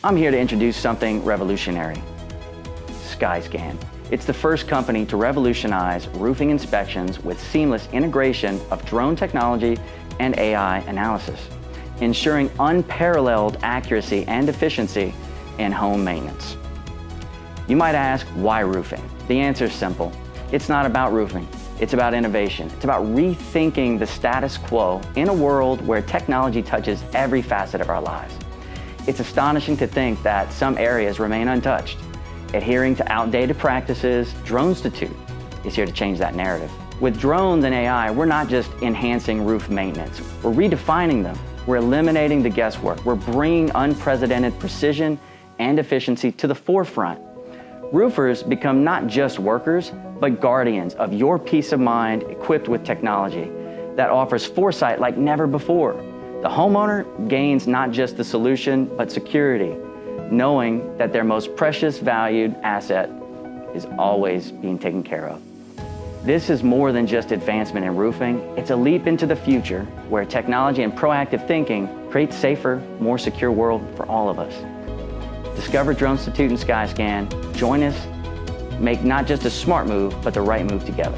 I'm here to introduce something revolutionary, SkyScan. It's the first company to revolutionize roofing inspections with seamless integration of drone technology and AI analysis, ensuring unparalleled accuracy and efficiency in home maintenance. You might ask, why roofing? The answer is simple. It's not about roofing. It's about innovation. It's about rethinking the status quo in a world where technology touches every facet of our lives. It's astonishing to think that some areas remain untouched. Adhering to outdated practices, Dronestitute is here to change that narrative. With drones and AI, we're not just enhancing roof maintenance. We're redefining them. We're eliminating the guesswork. We're bringing unprecedented precision and efficiency to the forefront. Roofers become not just workers, but guardians of your peace of mind equipped with technology that offers foresight like never before. The homeowner gains not just the solution, but security, knowing that their most precious valued asset is always being taken care of. This is more than just advancement in roofing. It's a leap into the future where technology and proactive thinking create a safer, more secure world for all of us. Discover Dronestitute and SkyScan. Join us. Make not just a smart move, but the right move together.